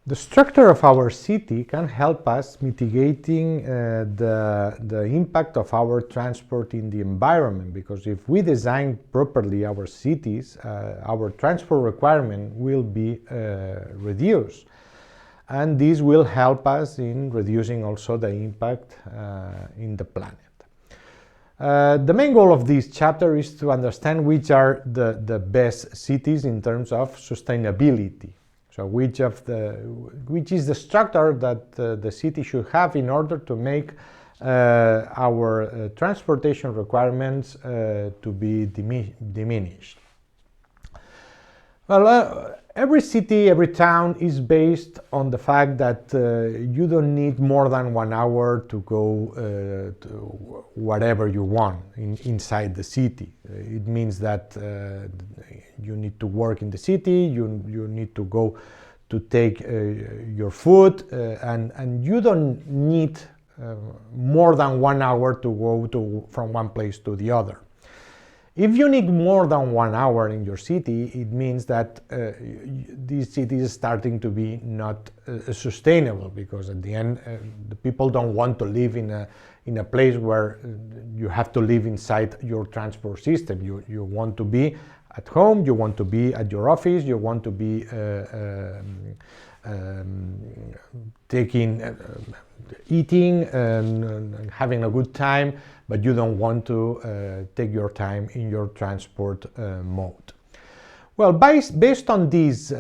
The structure of our city can help us mitigating the impact of our transport in the environment, because if we design properly our cities, our transport requirement will be reduced. And this will help us in reducing also the impact in the planet. The main goal of this chapter is to understand which are the best cities in terms of sustainability. So which is the structure that the city should have in order to make our transportation requirements to be diminished. Well, every city, every town is based on the fact that you don't need more than 1 hour to go to whatever you want inside the city. It means that you need to work in the city, you need to go to take your food, and you don't need more than 1 hour to go from one place to the other. If you need more than 1 hour in your city, it means that this city is starting to be not sustainable, because at the end, the people don't want to live in a place where you have to live inside your transport system. You want to be at home, you want to be at your office, you want to be eating and having a good time, but you don't want to take your time in your transport mode. Well, based on this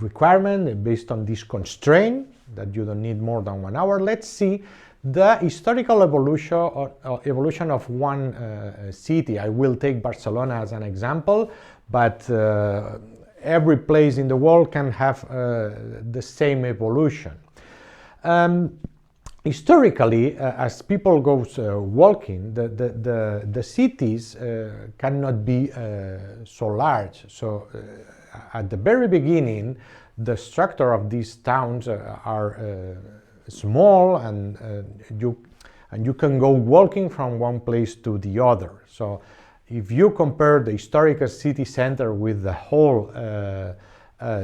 requirement, based on this constraint that you don't need more than 1 hour, let's see the historical evolution of one city. I will take Barcelona as an example, but every place in the world can have the same evolution. Historically, as people go walking, the cities cannot be so large. So at the very beginning, the structure of these towns are small, and you can go walking from one place to the other. So if you compare the historical city center with the whole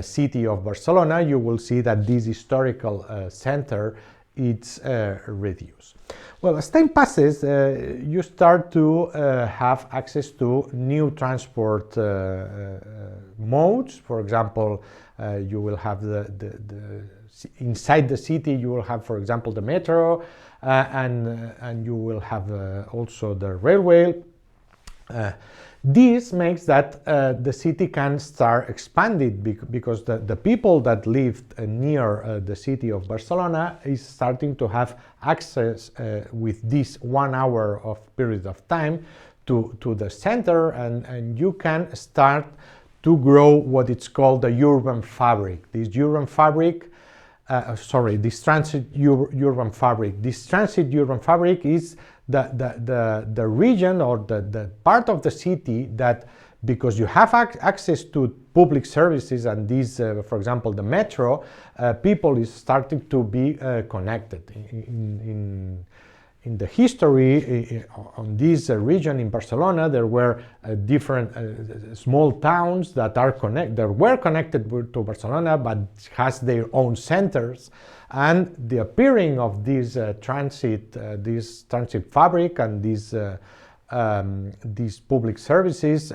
city of Barcelona, you will see that this historical center it's reduced. Well, as time passes, you start to have access to new transport modes. For example, you will have inside the city, you will have, for example, the metro, and you will have also the railway. This makes that the city can start expanding, because the people that live near the city of Barcelona is starting to have access with this 1 hour of period of time to the center, and you can start to grow what it's called the urban fabric. This urban fabric, this transit urban fabric. This transit urban fabric is the region or the part of the city that, because you have access to public services and these, for example, the metro, people is starting to be connected. In the history on this region in Barcelona, there were different small towns that were connected to Barcelona, but has their own centers. And the appearing of this transit fabric and these public services,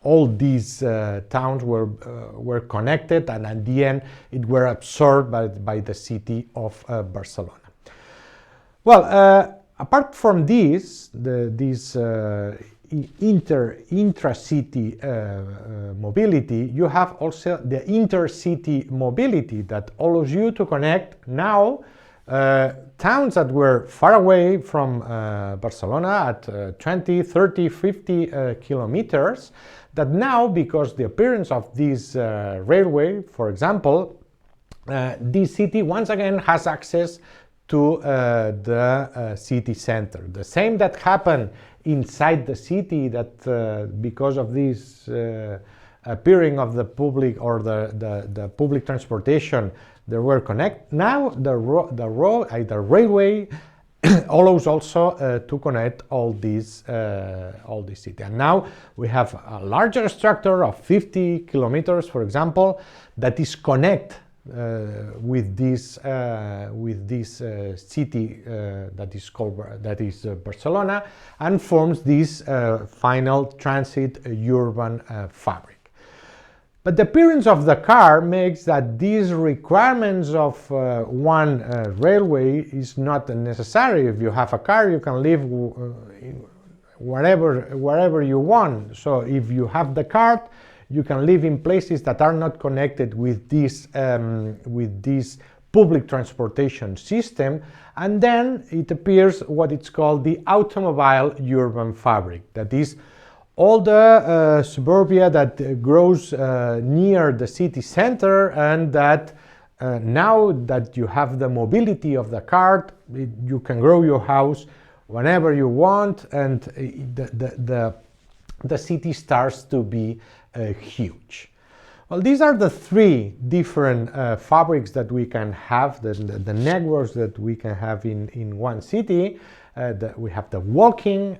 all these towns were connected, and at the end it were absorbed by the city of Barcelona. Well, apart from this, intra-city mobility, you have also the intercity mobility that allows you to connect now towns that were far away from Barcelona at 20, 30, 50 kilometers, that now, because the appearance of this railway, for example, this city once again has access to the city center. The same that happened inside the city, that because of this appearing of the public or the public transportation, there were connect. Now the railway allows also to connect all these city. And now we have a larger structure of 50 kilometers, for example, that is connect with this city that is Barcelona, and forms this final transit urban fabric. But the appearance of the car makes that these requirements of one railway is not necessary. If you have a car, you can live wherever you want. So if you have the car, you can live in places that are not connected with this public transportation system, and then it appears what it's called the automobile urban fabric. That is, all the suburbia that grows near the city center, and that now that you have the mobility of the car, you can grow your house whenever you want, and the city starts to be huge. Well, these are the three different fabrics that we can have, the networks that we can have in one city. We have the walking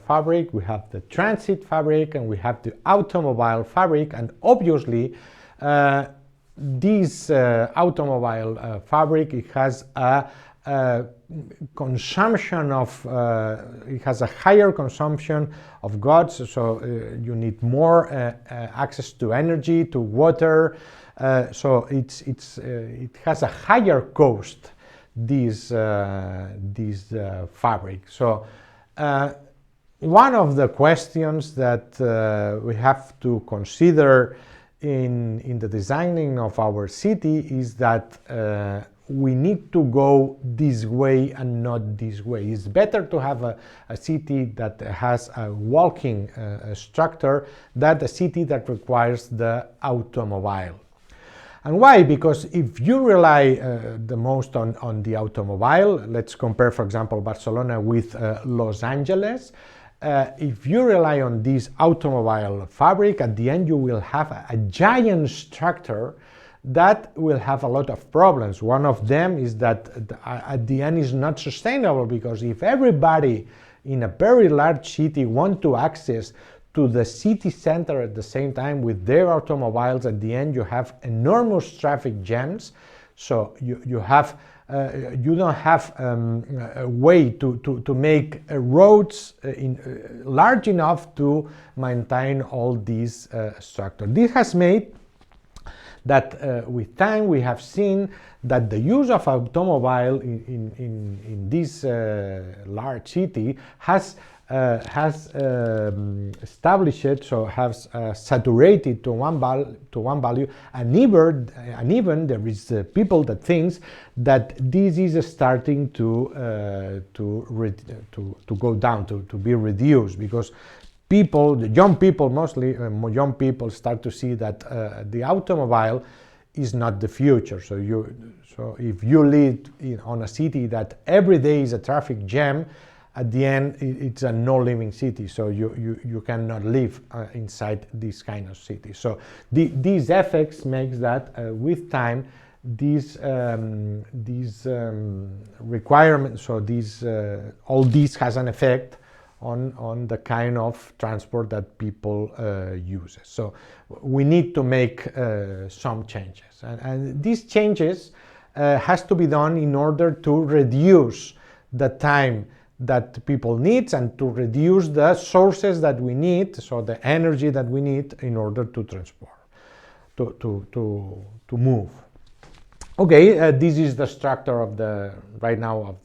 fabric, we have the transit fabric, and we have the automobile fabric. And obviously, this automobile fabric, it has a consumption of, it has a higher consumption of goods, so you need more access to energy, to water, so it has a higher cost, this fabric. So one of the questions that we have to consider in the designing of our city is that we need to go this way and not this way. It's better to have a city that has a walking structure than a city that requires the automobile. And why? Because if you rely the most on the automobile, let's compare, for example, Barcelona with Los Angeles. If you rely on this automobile fabric, at the end you will have a giant structure that will have a lot of problems. One of them is that at the end is not sustainable, because if everybody in a very large city want to access to the city center at the same time with their automobiles, at the end you have enormous traffic jams. So you don't have a way to make roads large enough to maintain all these structures. This has made that with time we have seen that the use of automobile in this large city has established, so has saturated to one value, and even there is people that thinks that this is starting to go down, to be reduced, because people, the young people mostly, young people start to see that the automobile is not the future. So if you live on a city that every day is a traffic jam, at the end it's a no-living city. So you cannot live inside this kind of city. So these effects makes that with time these requirements, so all this has an effect on the kind of transport that people use. So we need to make some changes, and these changes has to be done in order to reduce the time that people need and to reduce the sources that we need, so the energy that we need in order to transport, to move. Okay, this is the structure of right now of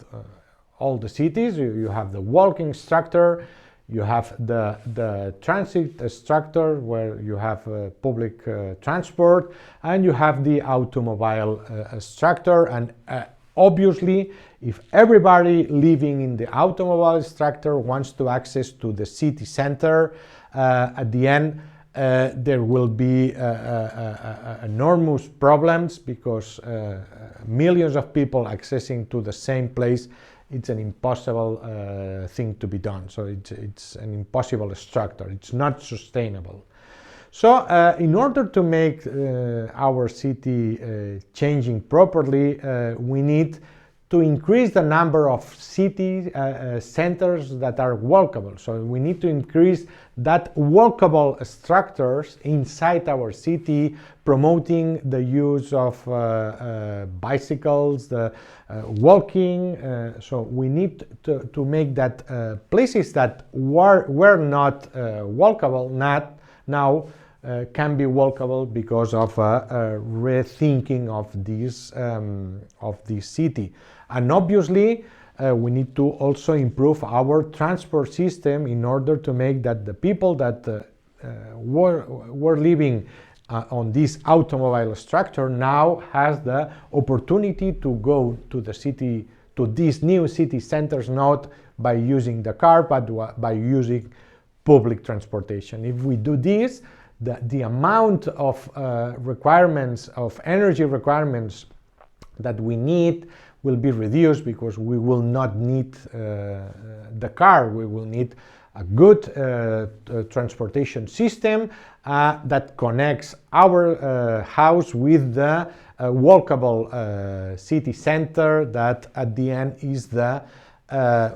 all the cities. You have the walking structure, you have the transit structure where you have public transport, and you have the automobile structure. And obviously, if everybody living in the automobile structure wants to access to the city center, at the end there will be enormous problems, because millions of people accessing to the same place, it's an impossible thing to be done. So it's an impossible structure. It's not sustainable. So in order to make our city changing properly, we need to increase the number of city centers that are walkable. So we need to increase that walkable structures inside our city, promoting the use of bicycles, the walking. So we need to make that places that were not walkable now can be walkable because of a rethinking of this city. And obviously, we need to also improve our transport system in order to make that the people that were living on this automobile structure now has the opportunity to go to the city, to these new city centers, not by using the car, but by using public transportation. If we do this, the amount of requirements, of energy requirements that we need will be reduced, because we will not need the car. We will need a good transportation system that connects our house with the walkable city center that at the end is the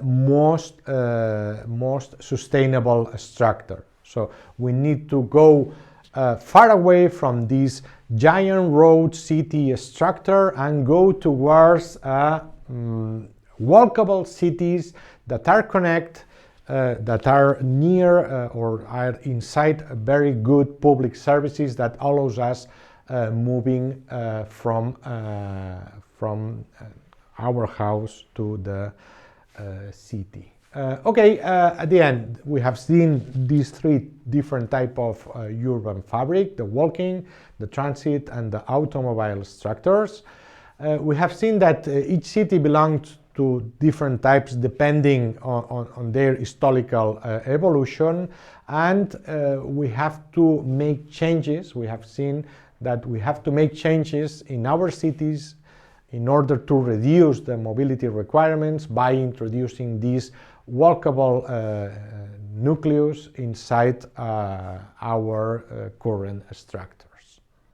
most sustainable structure. So we need to go far away from this giant road city structure and go towards walkable cities that are connected, that are near or are inside very good public services that allows us moving from our house to the city. At the end, we have seen these three different types of urban fabric: the walking, the transit, and the automobile structures. We have seen that each city belongs to different types depending on their historical evolution, and we have to make changes. We have seen that we have to make changes in our cities in order to reduce the mobility requirements by introducing these walkable nucleus inside our current structure.